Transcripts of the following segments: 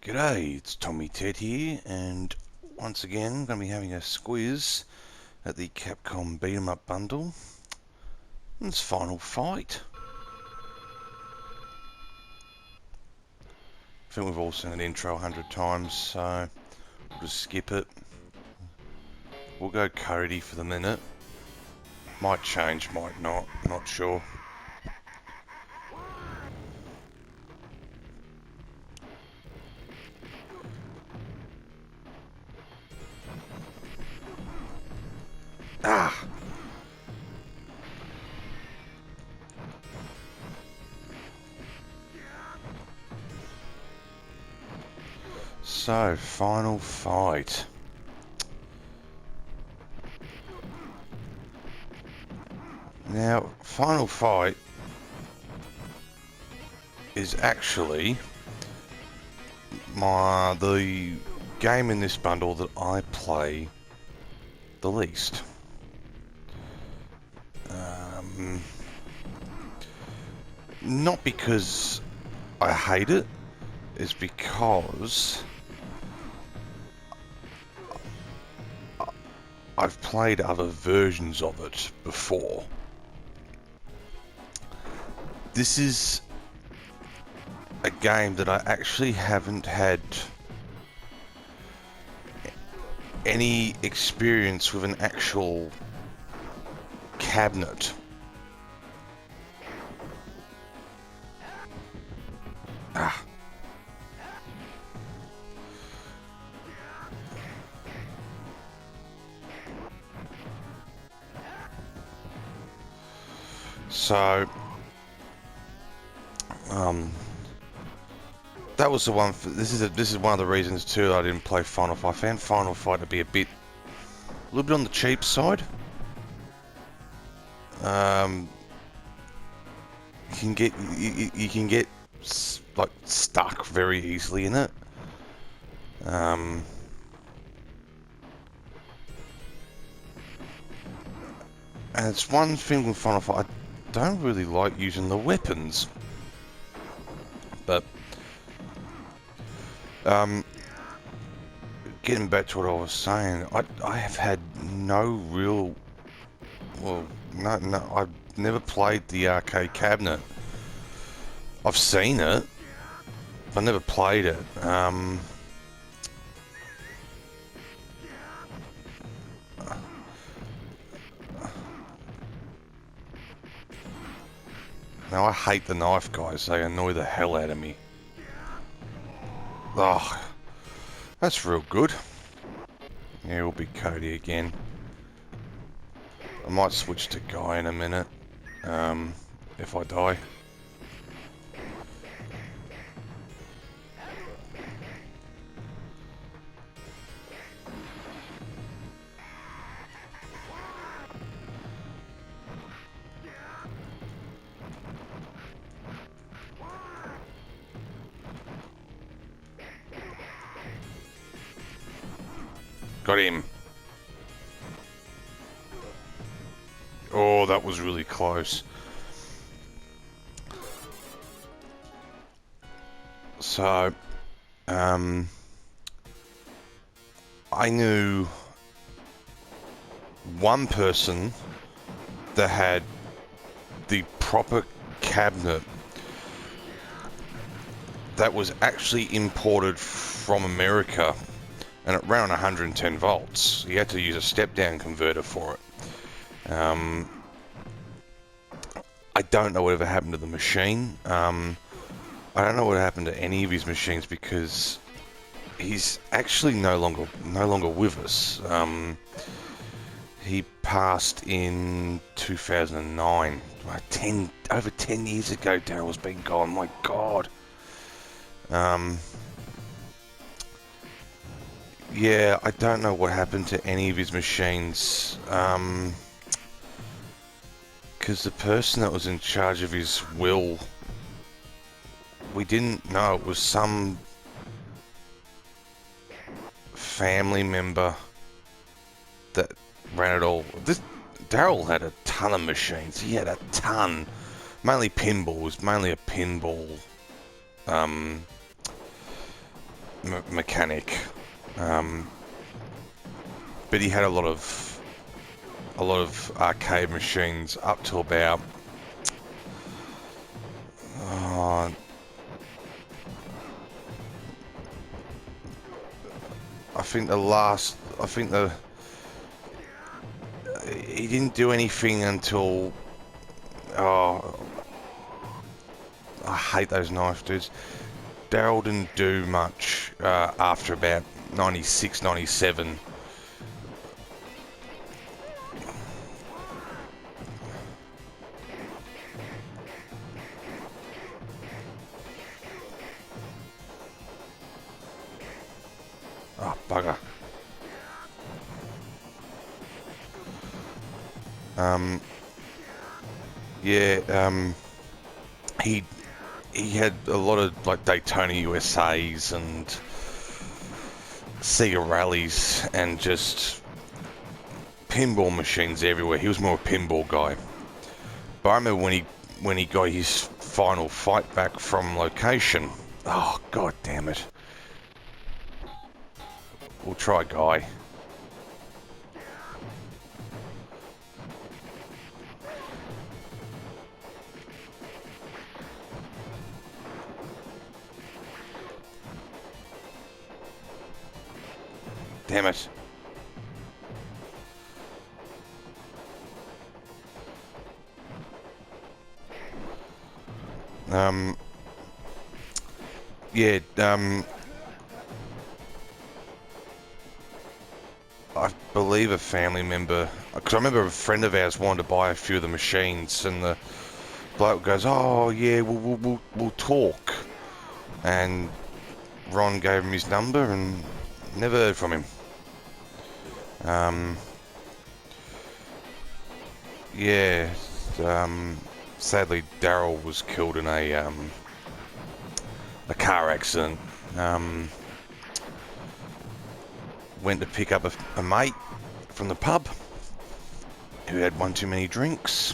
G'day, it's Tommy Ted here, and once again going to be having a squiz at the Capcom beat 'em up bundle. And it's Final Fight. I think we've all seen an intro 100 times, so we'll just skip it. We'll go Cody for the minute. Might change, might not, not sure. Ah! So, Final Fight. Now, Final Fight is actually the game in this bundle that I play the least. Not because I hate it, it's because I've played other versions of it before. This is a game that I actually haven't had any experience with an actual cabinet. So, that was the one. This is one of the reasons too that I didn't play Final Fight. I found Final Fight to be a little bit on the cheap side. You can get like stuck very easily in it. And it's one thing with Final Fight, I don't really like using the weapons. But getting back to what I was saying, I have had no real, well, no, I've never played the arcade cabinet. I've seen it, but I never played it. Now I hate the knife guys, they annoy the hell out of me. Oh, that's real good. Yeah, it'll be Cody again. I might switch to Guy in a minute, if I die. Got him. Oh, that was really close. So, I knew one person that had the proper cabinet that was actually imported from America, and it ran 110 volts. You had to use a step-down converter for it. I don't know whatever happened to the machine. I don't know what happened to any of his machines because he's actually no longer with us. He passed in 2009. Over 10 years ago, Daryl's been gone. My God. Yeah, I don't know what happened to any of his machines. Because the person that was in charge of his will, we didn't know. It was some family member that ran it all. Daryl had a ton of machines. He had a ton. Mainly pinball. It was mainly a pinball mechanic, but he had a lot of arcade machines up to about he didn't do anything until I hate those knife dudes. Daryl didn't do much after about 96, 97. Oh, bugger. He had a lot of like Daytona USAs and Sega rallies and just pinball machines everywhere. He was more a pinball guy. But I remember when he got his final fight back from location. Oh, god damn it. We'll try Guy. Damn it. I believe a family member, because I remember a friend of ours wanted to buy a few of the machines, and the bloke goes, "Oh yeah, we'll talk," and Ron gave him his number and never heard from him. Sadly, Daryl was killed in a car accident. Went to pick up a mate from the pub who had one too many drinks,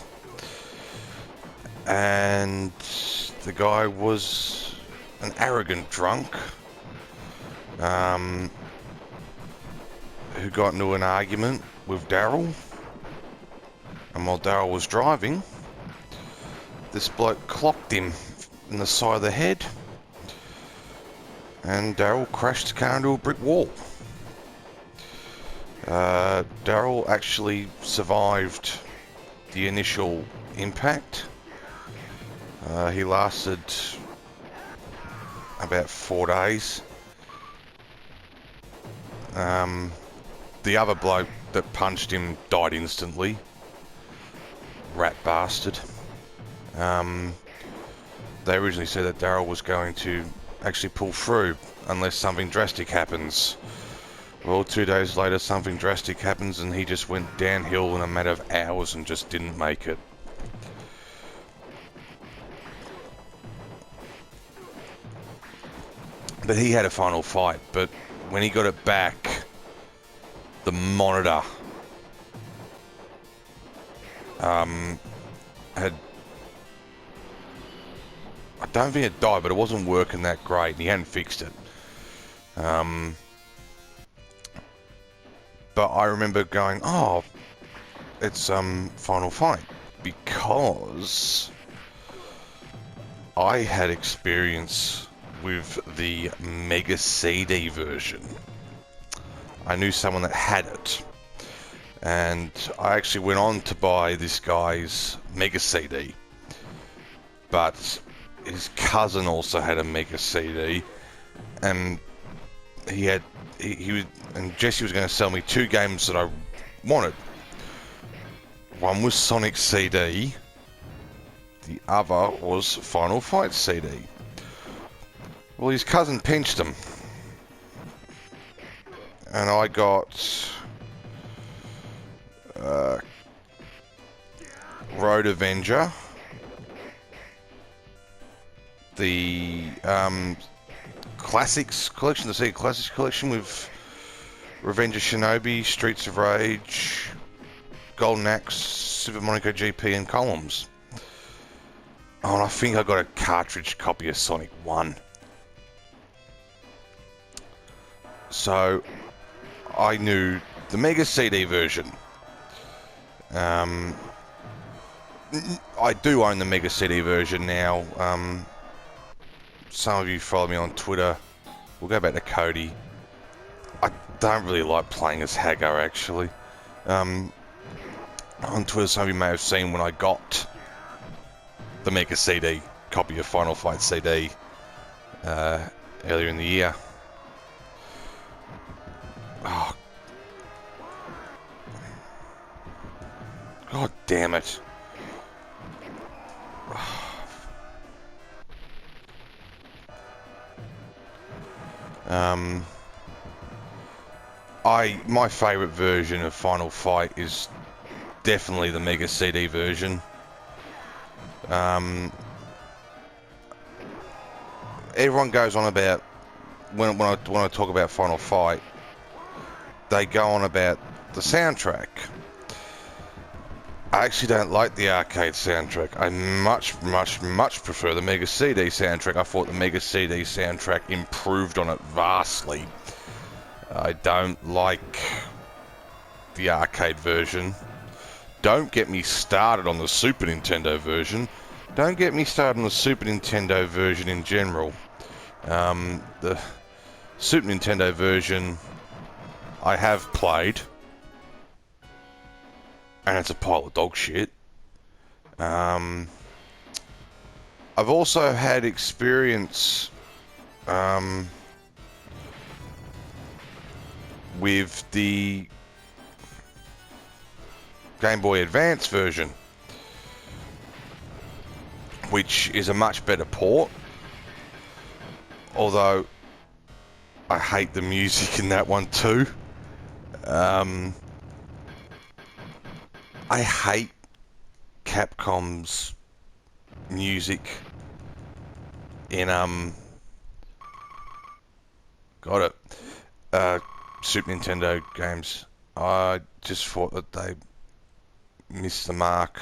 and the guy was an arrogant drunk who got into an argument with Daryl, and while Daryl was driving, this bloke clocked him in the side of the head, and Daryl crashed the car into a brick wall. Daryl actually survived the initial impact. He lasted about 4 days. The other bloke that punched him died instantly. Rat bastard. They originally said that Daryl was going to actually pull through unless something drastic happens. Well, 2 days later something drastic happens and he just went downhill in a matter of hours and just didn't make it. But he had a final fight, but when he got it back, the monitor had... I don't think it died, but it wasn't working that great, and he hadn't fixed it. But I remember going, oh, it's Final Fight, because I had experience with the Mega CD version. I knew someone that had it, and I actually went on to buy this guy's Mega CD, but his cousin also had a Mega CD, and and Jesse was going to sell me 2 games that I wanted. One was Sonic CD, the other was Final Fight CD. Well, his cousin pinched him, and I got Road Avenger, the Classics collection, the Sega Classics collection with Revenge of Shinobi, Streets of Rage, Golden Axe, Super Monaco GP, and Columns. Oh, and I think I got a cartridge copy of Sonic 1. So I knew the Mega CD version. I do own the Mega CD version now. Some of you follow me on Twitter. We'll go back to Cody. I don't really like playing as Hagar, actually. On Twitter, some of you may have seen when I got the Mega CD, copy of Final Fight CD, earlier in the year. Oh. God damn it. My favourite version of Final Fight is definitely the Mega CD version. Everyone goes on about when I talk about Final Fight, they go on about the soundtrack. I actually don't like the arcade soundtrack. I much prefer the Mega CD soundtrack. I thought the Mega CD soundtrack improved on it vastly. I don't like the arcade version. Don't get me started on the Super Nintendo version. Don't get me started on the Super Nintendo version in general. The Super Nintendo version I have played, and it's a pile of dog shit. I've also had experience with the Game Boy Advance version, which is a much better port, although I hate the music in that one too. I hate Capcom's music in Super Nintendo games. I just thought that they missed the mark.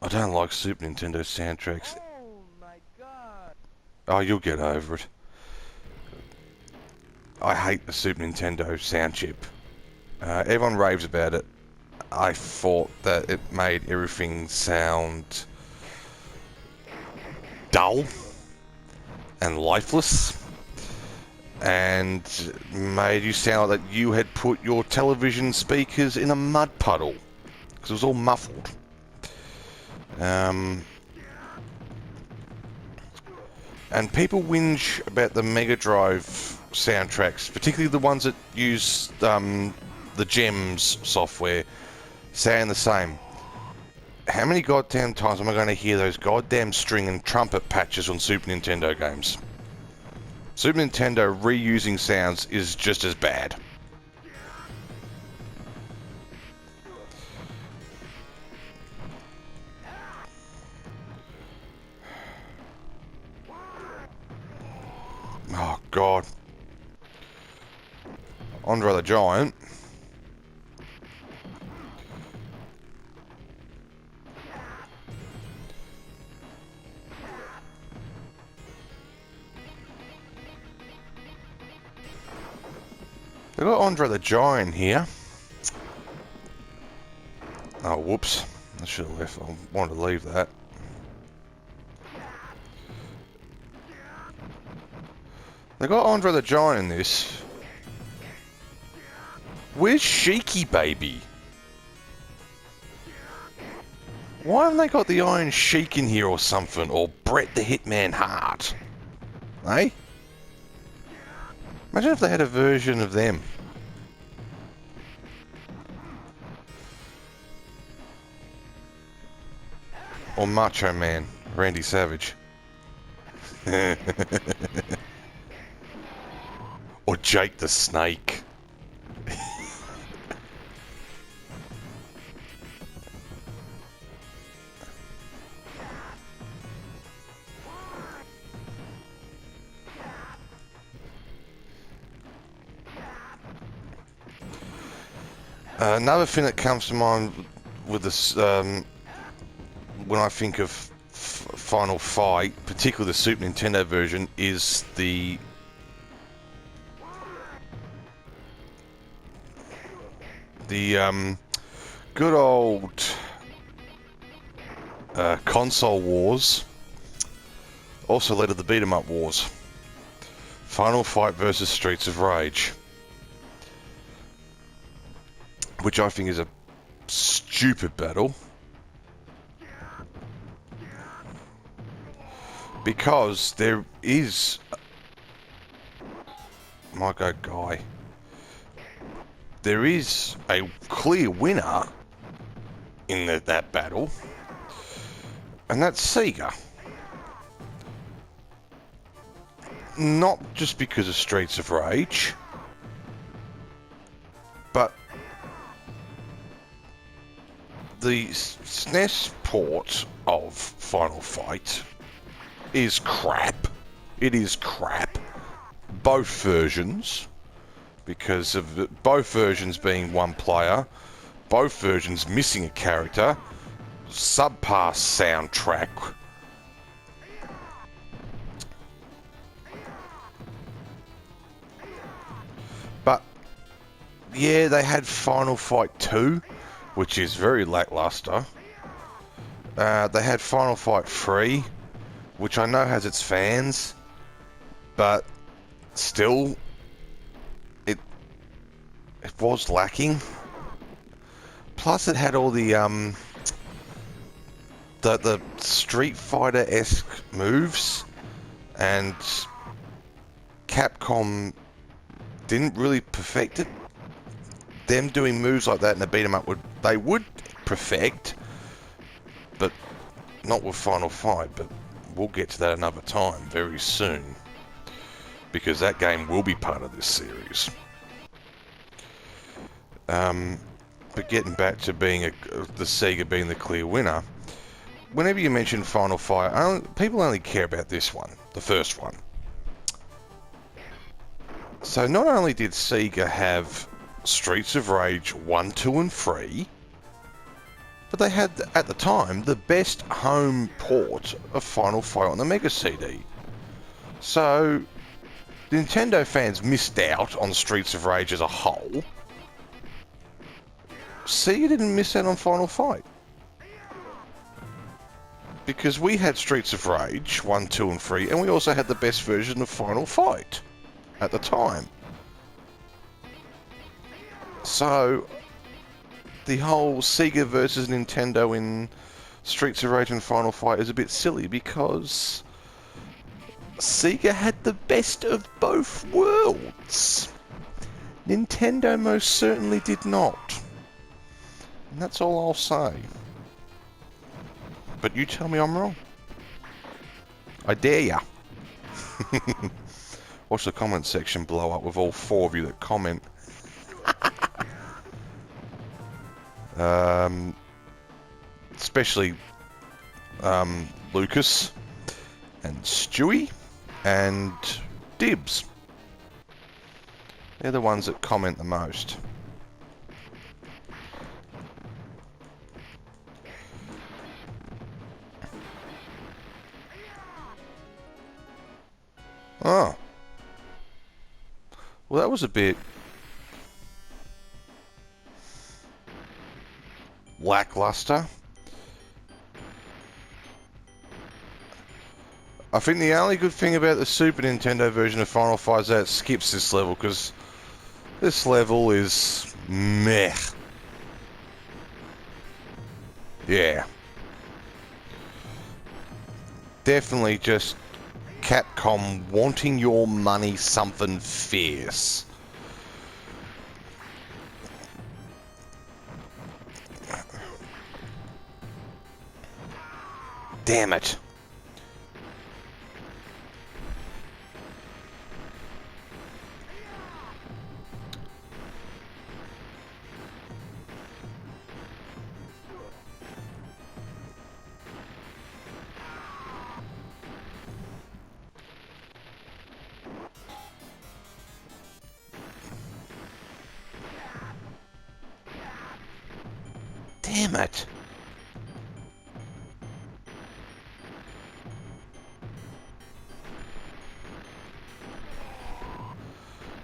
I don't like Super Nintendo soundtracks. Oh my god. Oh, you'll get over it. I hate the Super Nintendo sound chip. Everyone raves about it. I thought that it made everything sound dull and lifeless, and made you sound like that you had put your television speakers in a mud puddle, because it was all muffled. And people whinge about the Mega Drive soundtracks, particularly the ones that use the GEMS software, saying the same. How many goddamn times am I going to hear those goddamn string and trumpet patches on Super Nintendo games? Super Nintendo reusing sounds is just as bad. Oh, God. Andre the Giant. They've got Andre the Giant here. Oh, whoops. I should have left. I wanted to leave that. They got Andre the Giant in this. Where's Sheiky Baby? Why haven't they got the Iron Sheik in here or something? Or Bret the Hitman Hart? Eh? Imagine if they had a version of them. Or Macho Man, Randy Savage. Or Jake the Snake. Another thing that comes to mind with this, when I think of Final Fight, particularly the Super Nintendo version, is the The good old console wars also led to the beat 'em up wars. Final Fight versus Streets of Rage, which I think is a stupid battle because there is guy. There is a clear winner in that battle, and that's Sega. Not just because of Streets of Rage, but the SNES port of Final Fight is crap. It is crap. Both versions, because of both versions being one player, both versions missing a character, subpar soundtrack. But yeah, they had Final Fight 2, which is very lackluster. They had Final Fight 3, which I know has its fans, but still, it was lacking. Plus, it had all the Street Fighter-esque moves, and Capcom didn't really perfect it. Them doing moves like that in a beat 'em up would perfect, but not with Final Fight. But we'll get to that another time, very soon, because that game will be part of this series. But getting back to being the Sega being the clear winner, whenever you mention Final Fight, people only care about this one, the first one. So not only did Sega have Streets of Rage 1, 2 and 3, but they had, at the time, the best home port of Final Fight on the Mega CD. So Nintendo fans missed out on Streets of Rage as a whole. Sega didn't miss out on Final Fight, because we had Streets of Rage 1, 2 and 3, and we also had the best version of Final Fight at the time. So the whole Sega versus Nintendo in Streets of Rage and Final Fight is a bit silly, because Sega had the best of both worlds. Nintendo most certainly did not. And that's all I'll say. But you tell me I'm wrong. I dare ya. Watch the comment section blow up with all 4 of you that comment. Especially Lucas and Stewie and Dibs. They're the ones that comment the most. Oh. Well, that was a bit lackluster. I think the only good thing about the Super Nintendo version of Final Fight is that it skips this level, because this level is meh. Yeah. Definitely just Capcom wanting your money something fierce. Damn it. Damn it.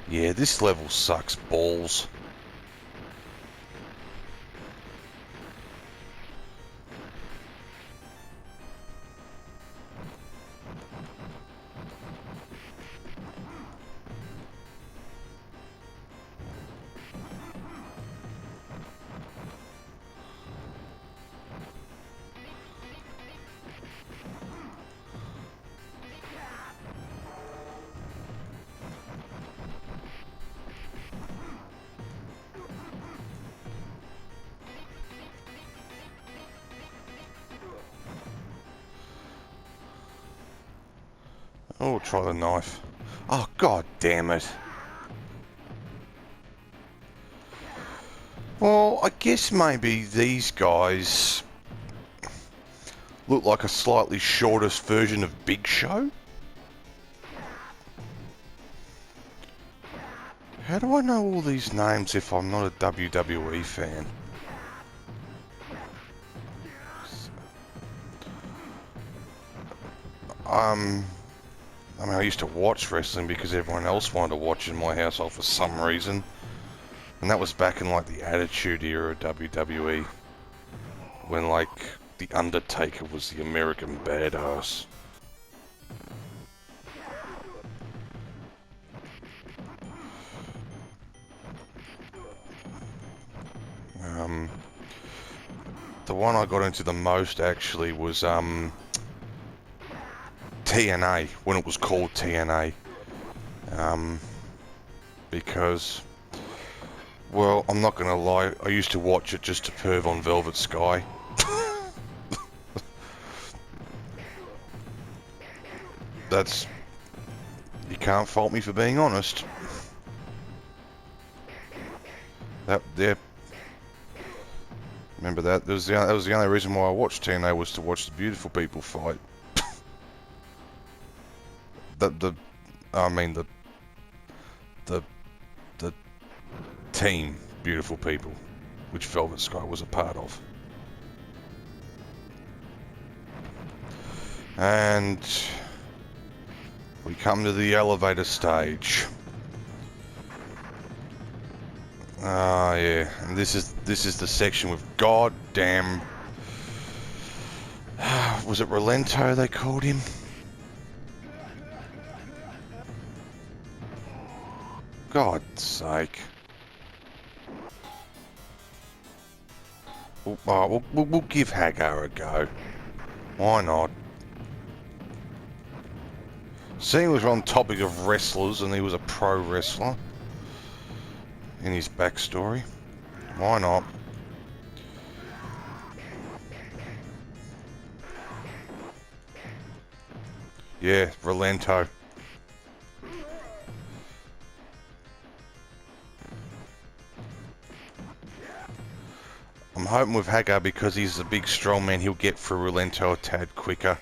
Yeah, this level sucks balls. Oh, try the knife. Oh, god damn it. Well, I guess maybe these guys look like a slightly shortest version of Big Show? How do I know all these names if I'm not a WWE fan? I mean, I used to watch wrestling because everyone else wanted to watch in my household for some reason. And that was back in, like, the Attitude Era of WWE. When, like, The Undertaker was the American badass. The one I got into the most, actually, was, TNA, when it was called TNA. Because, well, I'm not gonna lie, I used to watch it just to perv on Velvet Sky. That's... You can't fault me for being honest. Yeah. Remember that? That was the only reason why I watched TNA, was to watch the beautiful people fight. I mean the team beautiful people, which Velvet Sky was a part of. And we come to the elevator stage. Ah, yeah, and this is the section with goddamn. Was it Rolento they called him? God's sake. We'll give Hagar a go. Why not? Seeing we're on topic of wrestlers, and he was a pro wrestler in his backstory, why not? Yeah, Rolento. I'm hoping with Hagar, because he's a big strong man, he'll get through Rolento a tad quicker.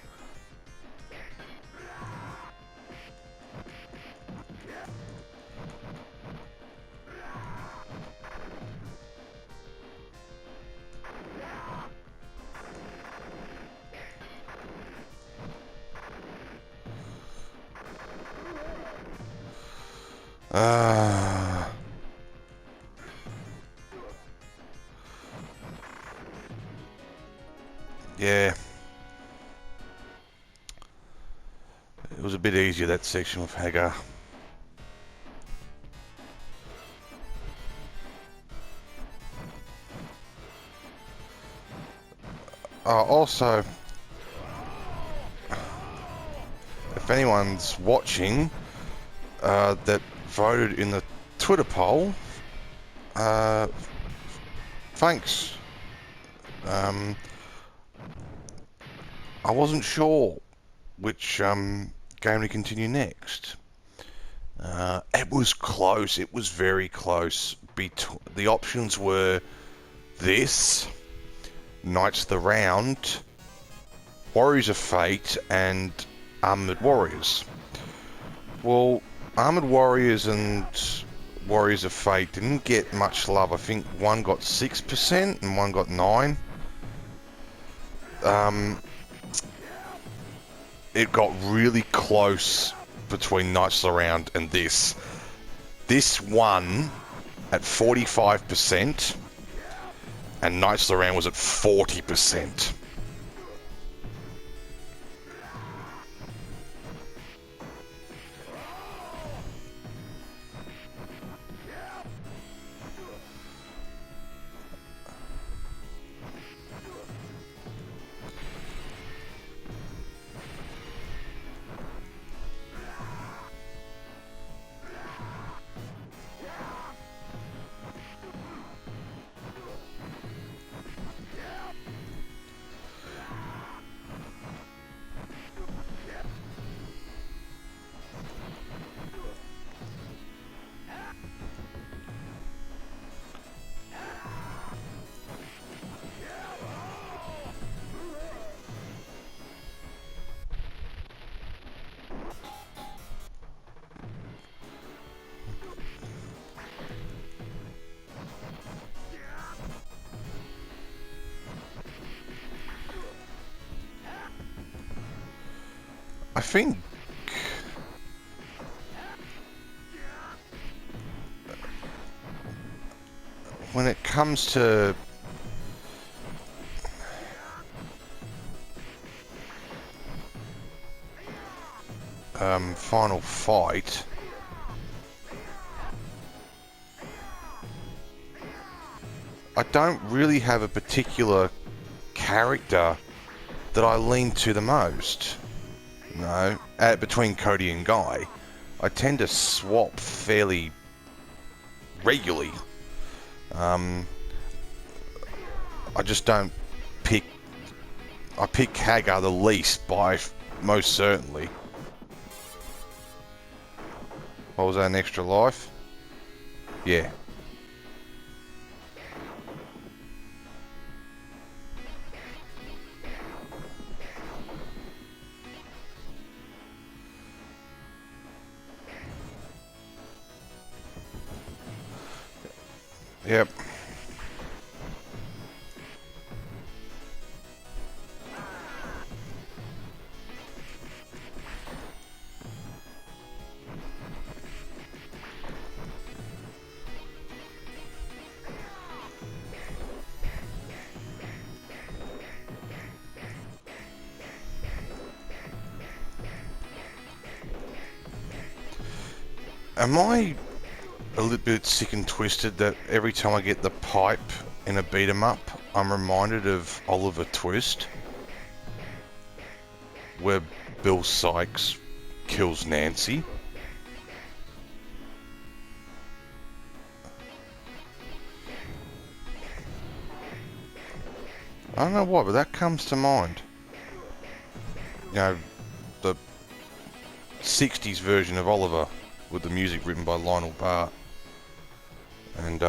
Yeah. It was a bit easier, that section with Hagar. Also, if anyone's watching that voted in the Twitter poll, thanks. I wasn't sure which game to continue next. It was close. It was very close. The options were this, Knights of the Round, Warriors of Fate, and Armored Warriors. Well, Armored Warriors and Warriors of Fate didn't get much love. I think one got 6% and one got 9%. It got really close between Knights of the Round and this. This won at 45%, and Knights of the Round was at 40%. I think when it comes to Final Fight, I don't really have a particular character that I lean to the most. No, between Cody and Guy, I tend to swap fairly regularly. I just don't pick. I pick Hagar the least by most certainly. What was that, an extra life? Yeah. Yep. Am I a little bit sick and twisted that every time I get the pipe in a beat 'em up, I'm reminded of Oliver Twist, where Bill Sykes kills Nancy? I don't know why, but that comes to mind. You know, the 60s version of Oliver with the music written by Lionel Bart and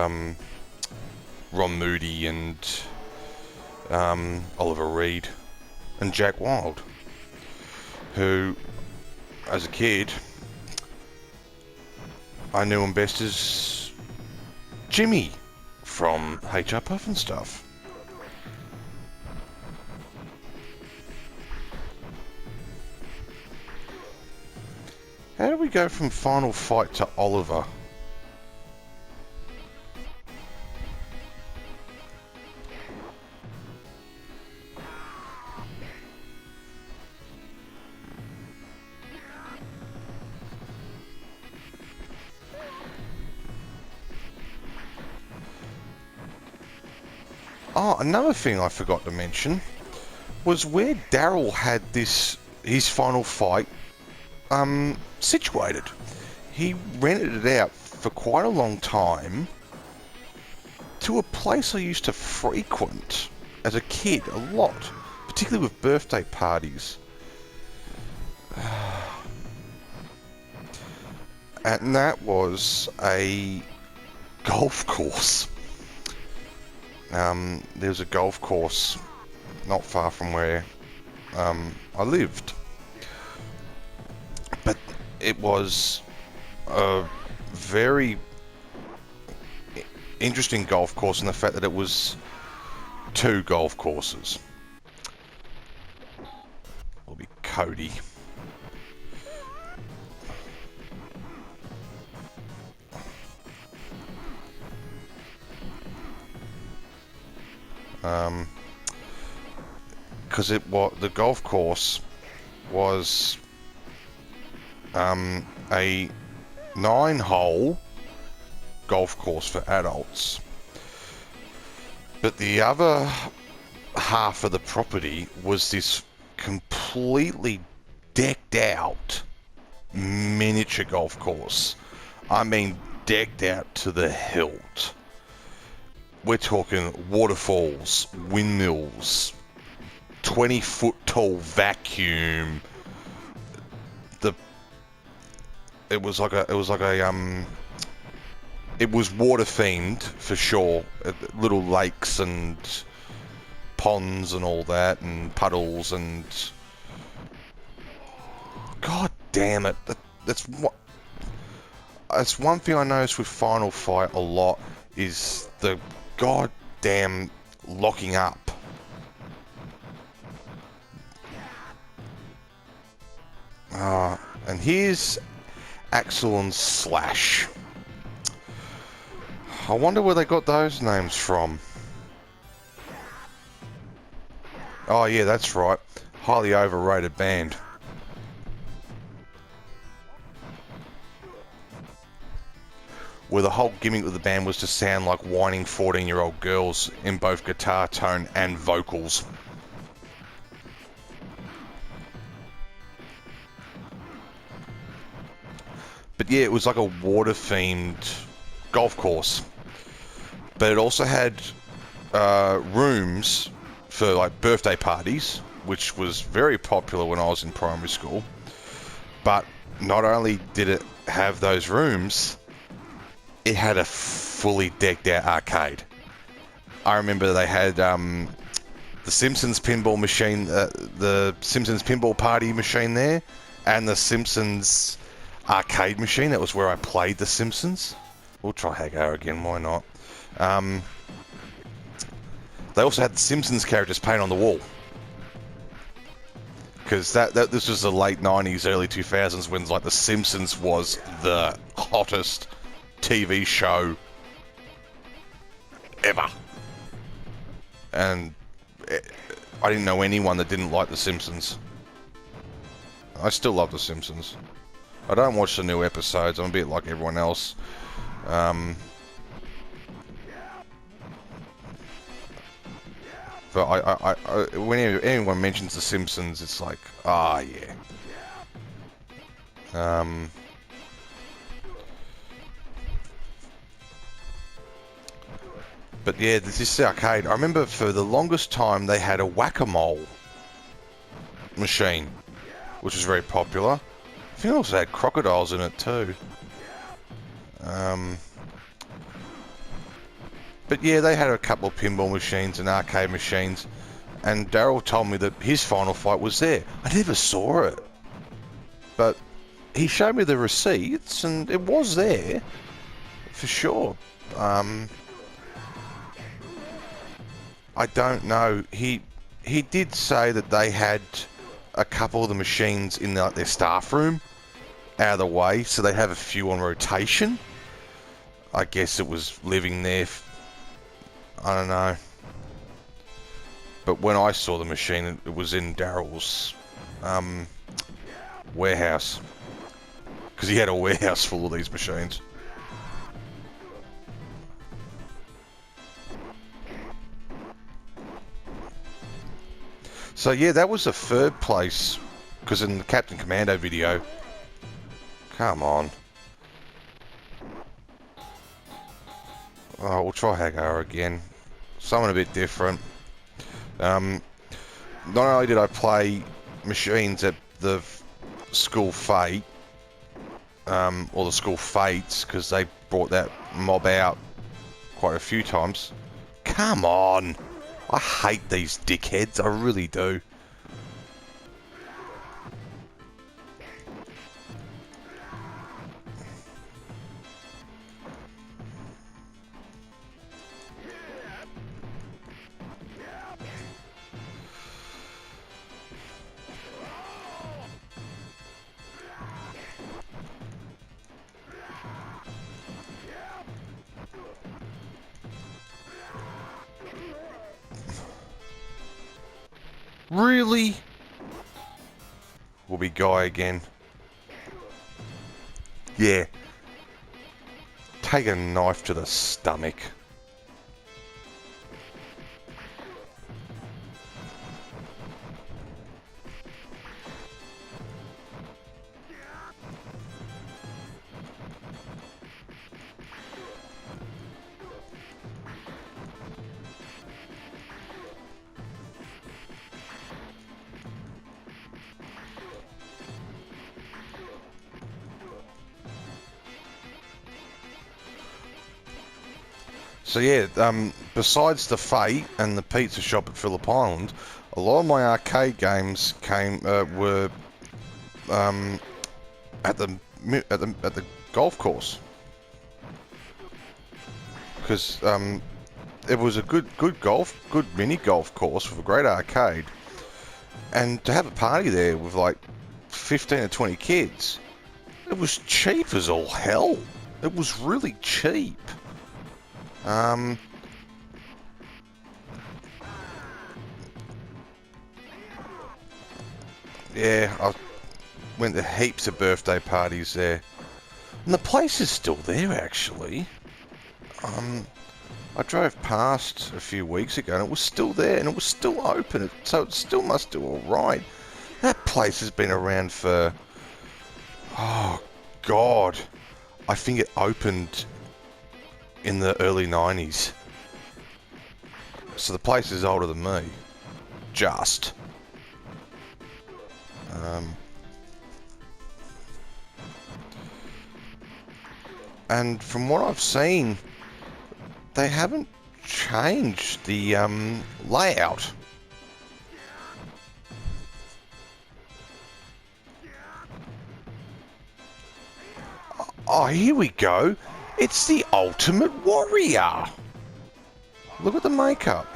Ron Moody and Oliver Reed and Jack Wilde, who, as a kid, I knew him best as Jimmy from HR Puff and Stuff. How do we go from Final Fight to Oliver? Oh, another thing I forgot to mention was where Daryl had his Final Fight situated. He rented it out for quite a long time to a place I used to frequent as a kid a lot, particularly with birthday parties. And that was a golf course. There was a golf course not far from where I lived. But it was a very interesting golf course in the fact that it was two golf courses. It'll be Cody. Because the golf course was a 9-hole golf course for adults, but the other half of the property was this completely decked out miniature golf course. I mean, decked out to the hilt. We're talking waterfalls, windmills, 20-foot tall vacuum. It was water themed for sure. Little lakes and ponds and all that, and puddles, and god damn it, that's one thing I noticed with Final Fight a lot is the goddamn locking up. And here's Axel and Slash. I wonder where they got those names from. Oh yeah, that's right. Highly overrated band. Where the whole gimmick of the band was to sound like whining 14-year-old girls in both guitar tone and vocals. But yeah, it was like a water-themed golf course. But it also had rooms for like birthday parties, which was very popular when I was in primary school. But not only did it have those rooms, it had a fully decked out arcade. I remember they had the Simpsons pinball machine, the Simpsons pinball party machine there, and the Simpsons arcade machine. That was where I played the Simpsons. We'll try Hagar again, why not? They also had the Simpsons characters painted on the wall. Because this was the late 90s, early 2000s when like the Simpsons was the hottest TV show ever. And I didn't know anyone that didn't like the Simpsons. I still love the Simpsons. I don't watch the new episodes. I'm a bit like everyone else. But when anyone mentions The Simpsons, it's like, ah, yeah. But yeah, this is the arcade. I remember for the longest time they had a whack-a-mole machine, which was very popular. I think it also had crocodiles in it too. But yeah, they had a couple of pinball machines and arcade machines, and Daryl told me that his final fight was there. I never saw it, but he showed me the receipts, and it was there for sure. I don't know. He did say that they had a couple of the machines in their staff room out of the way, so they have a few on rotation. I guess it was living there. I don't know. But when I saw the machine, it was in Daryl's warehouse. Because he had a warehouse full of these machines. So yeah, that was the third place. Because in the Captain Commando video... Come on. Oh, we'll try Hagar again. Something a bit different. Not only did I play machines at the school fete, or the school fates, because they brought that mob out quite a few times. Come on! I hate these dickheads, I really do. Really? Will be Guy again. Yeah. Take a knife to the stomach. So yeah, besides the Fate and the pizza shop at Phillip Island, a lot of my arcade games were at the golf course, because it was a good mini golf course with a great arcade, and to have a party there with like 15 or 20 kids. It was cheap as all hell. It was really cheap. Yeah, I went to heaps of birthday parties there. And the place is still there, actually. I drove past a few weeks ago and it was still there and it was still open, so it still must do alright. That place has been around for... Oh, God. I think it opened in the early 90s. So the place is older than me. Just. And from what I've seen, they haven't changed the layout. Oh, here we go. It's the Ultimate Warrior. Look at the makeup.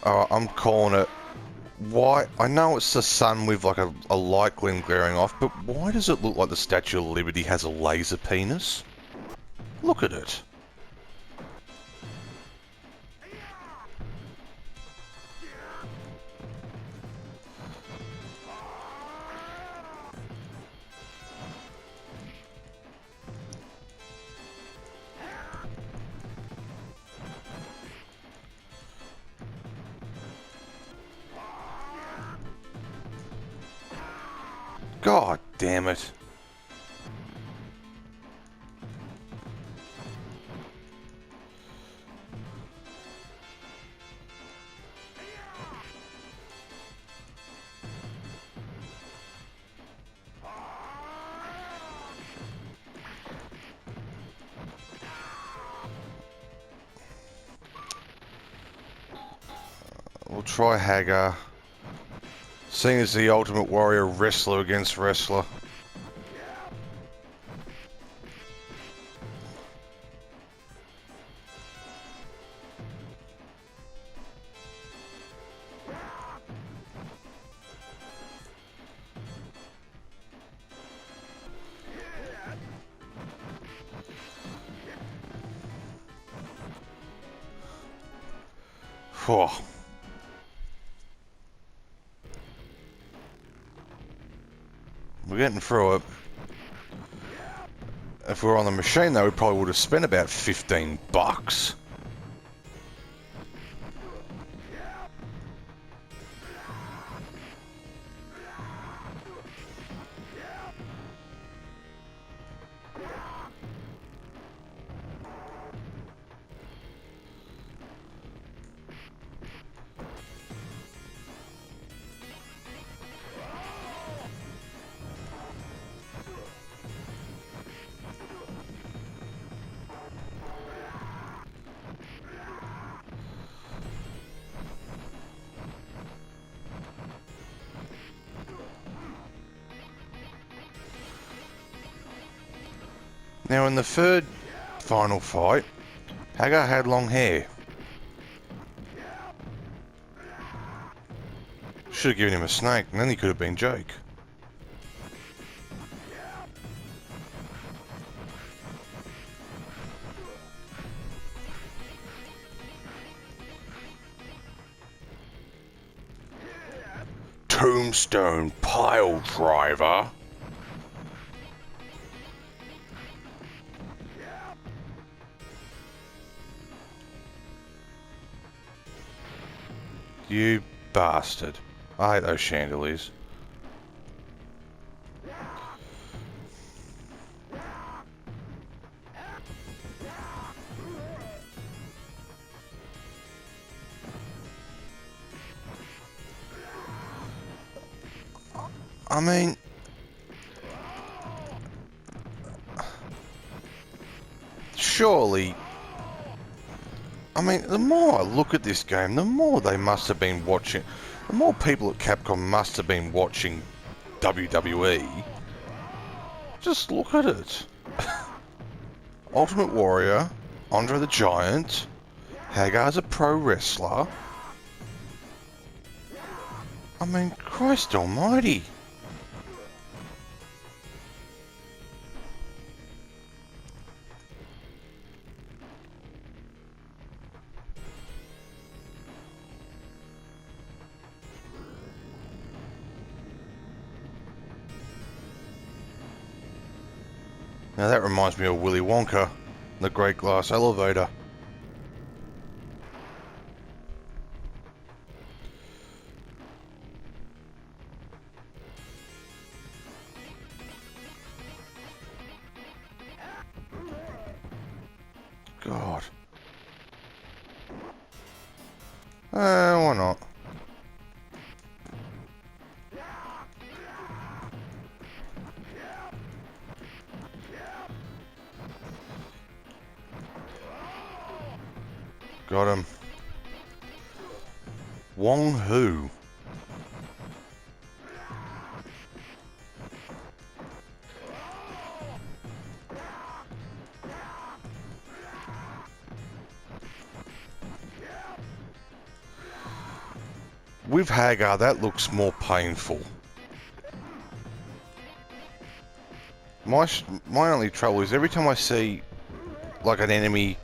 Oh, I'm calling it. Why? I know it's the sun with like a light gleam glaring off, but why does it look like the Statue of Liberty has a laser penis? Look at it. God damn it. We'll try Hagar. Seeing as the Ultimate Warrior wrestler against wrestler. Whew. We're getting through it. If we were on the machine though, we probably would have spent about $15. Now in the third final fight, Hagar had long hair. Should have given him a snake and then he could have been Jake. Tombstone Pile Driver. You bastard. I hate those chandeliers. I mean... Surely... I mean, the more I look at this game, the more they must have been watching... The more people at Capcom must have been watching WWE Just look at it. Ultimate Warrior, Andre the Giant, Hagar's a pro wrestler. I mean, Christ almighty. Now that reminds me of Willy Wonka, the Great Glass Elevator. God. Why not? Got him. Wong Hu. With Hagar, that looks more painful. My only trouble is every time I see like an enemy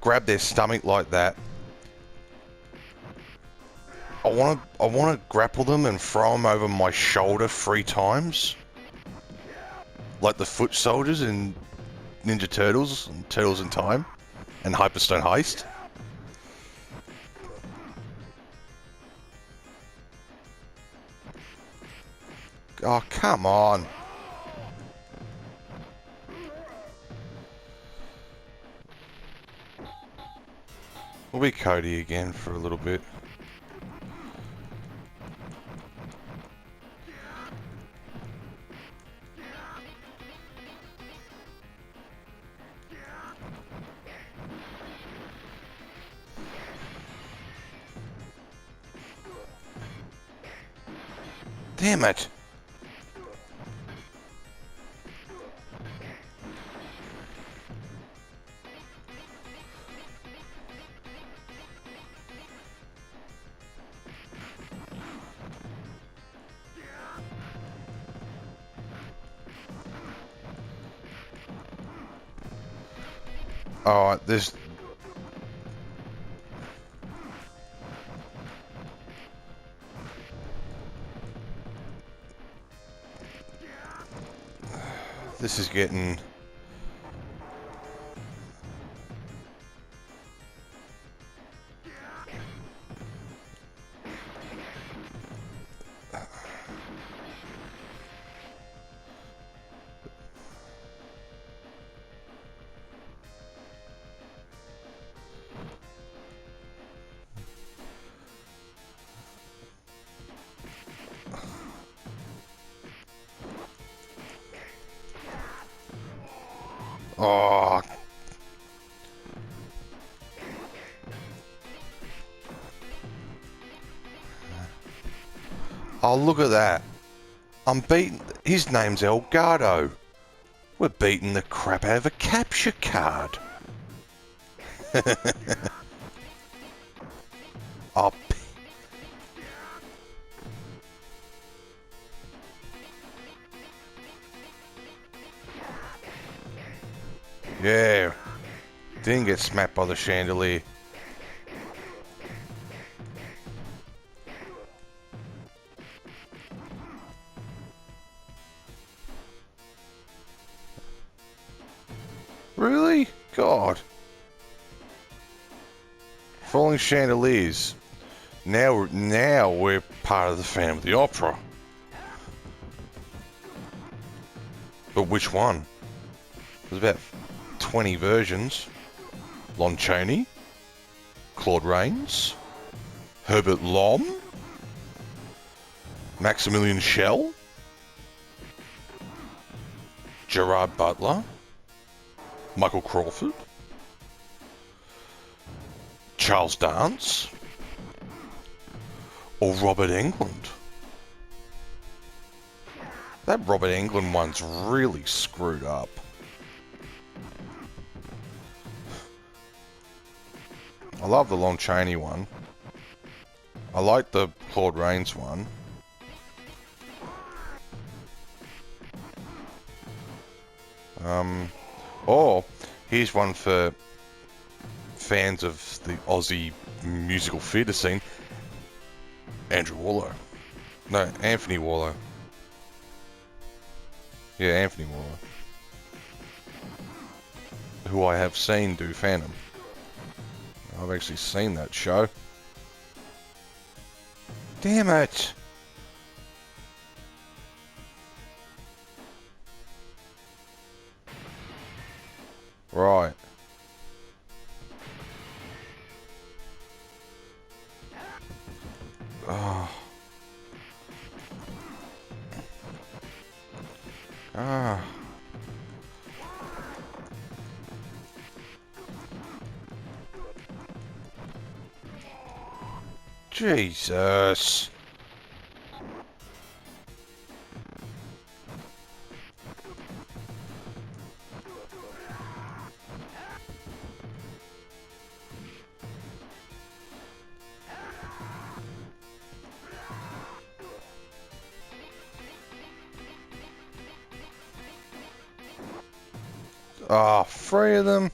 grab their stomach like that, I want to grapple them and throw them over my shoulder 3 times, like the foot soldiers in Ninja Turtles and Turtles in Time and Hyperstone Heist. Oh, come on. We'll be Cody again for a little bit. Damn it. Alright, this... This is getting... Oh. Oh, look at that. I'm beating... His name's Elgato. We're beating the crap out of a capture card. Oh, yeah. Didn't get smacked by the chandelier. Really? God. Falling chandeliers. Now we're part of the Phantom of the Opera. But which one? There's about 20 versions. Lon Chaney, Claude Rains, Herbert Lom, Maximilian Schell, Gerard Butler, Michael Crawford, Charles Dance, or Robert Englund. That Robert Englund one's really screwed up. I love the Lon Chaney one. I like the Claude Rains one. Or here's one for fans of the Aussie musical theatre scene. Andrew Warlow. No, Anthony Warlow. Yeah, Anthony Warlow. Who I have seen do Phantom. I've actually seen that show. Damn it! Right. Oh. Ah. Jesus. Ah, 3 of them.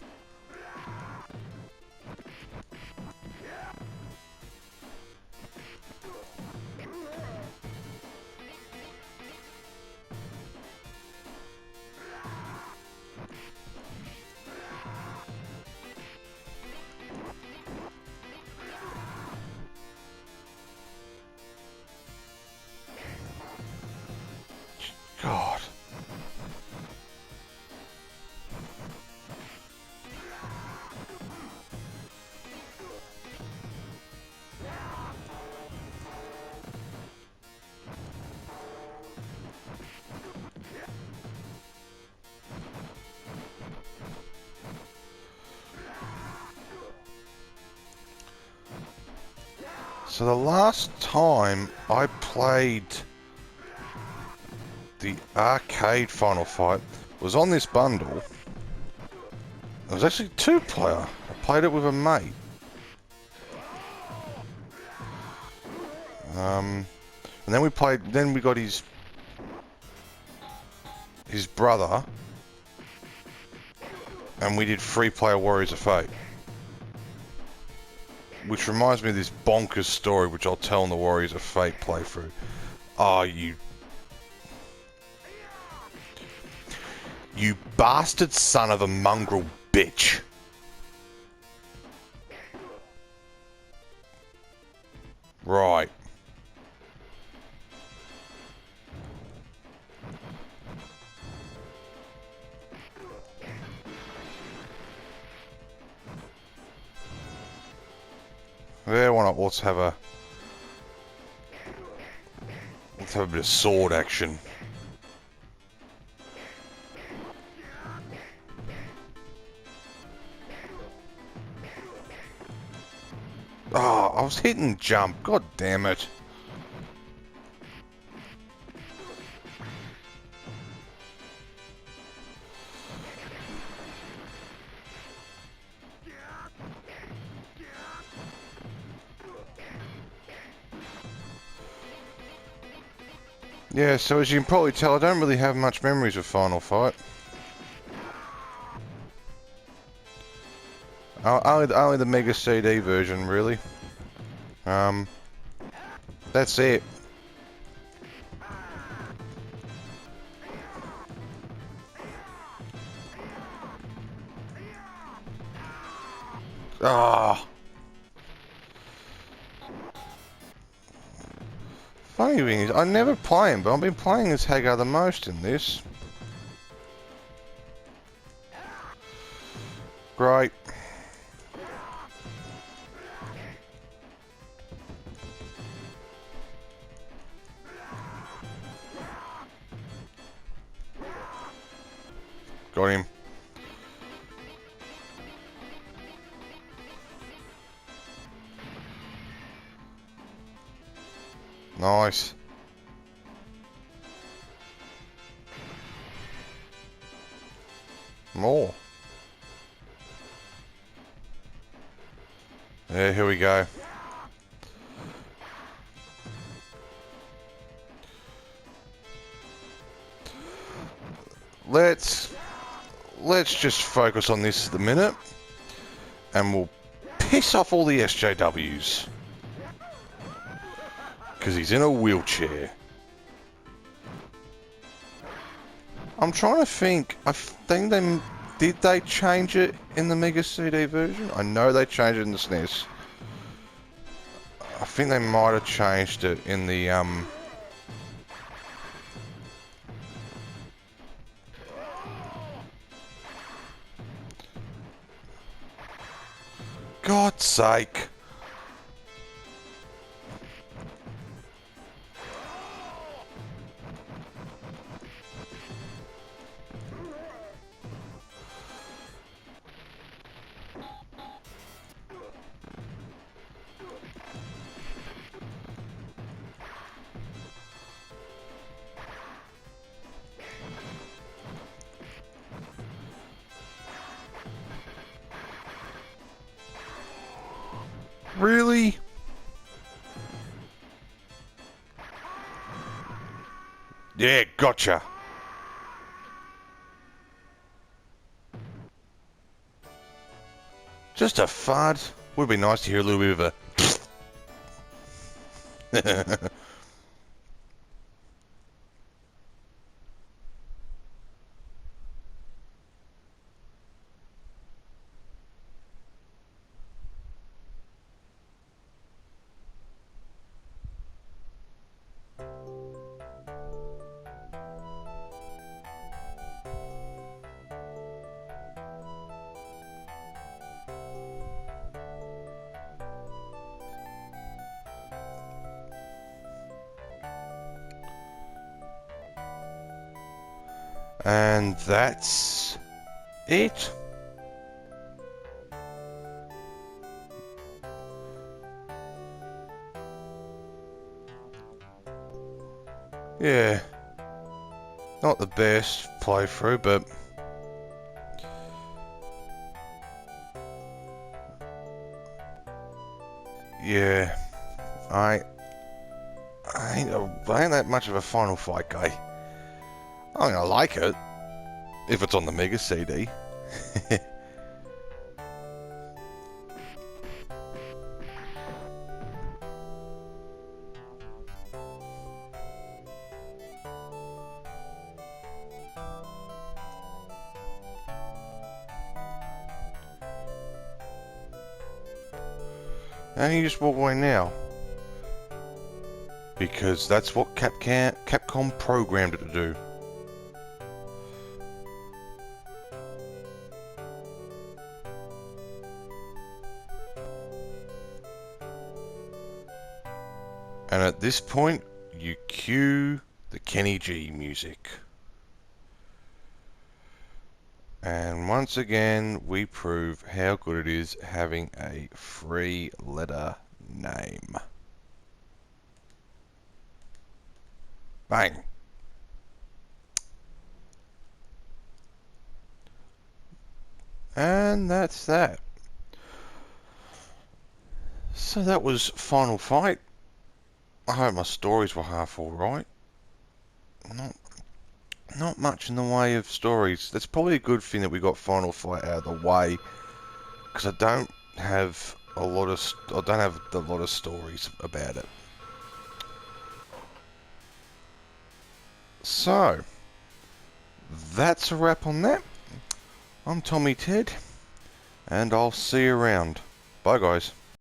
God. So the last time I played the arcade Final Fight was on this bundle. It was actually 2-player. I played it with a mate. And then we played. Then we got his brother, and we did 3-player Warriors of Fate. Which reminds me of this bonkers story, which I'll tell in the Warriors of Fate playthrough. Oh, you bastard son of a mongrel bitch. Right. Yeah, why not? Let's have a bit of sword action. Oh, I was hitting jump. God damn it. Yeah, so as you can probably tell, I don't really have much memories of Final Fight. Only the Mega CD version, really. That's it. Ah. Funny thing is, I never play him, but I've been playing as Hagar the most in this. Great. Got him. Nice. More. Yeah, here we go. Let's just focus on this at the minute, and we'll piss off all the SJWs. Because he's in a wheelchair. I'm trying to think. I think did they change it in the Mega CD version? I know they changed it in the SNES. I think they might have changed it in the God's sake. Really? Yeah, gotcha. Just a fart. Would be nice to hear a little bit of a... And that's it. Yeah, not the best playthrough, but yeah, I ain't that much of a Final Fight guy. I mean, I like it if it's on the Mega CD. And you just walk away now. Because that's what Capcom programmed it to do. And at this point, you cue the Kenny G music. And once again, we prove how good it is having a three-letter name. Bang. And that's that. So that was Final Fight. I hope my stories were half alright. Not much in the way of stories. That's probably a good thing that we got Final Fight out of the way, because I don't have a lot of stories about it. So that's a wrap on that. I'm Tommy Ted, and I'll see you around. Bye, guys.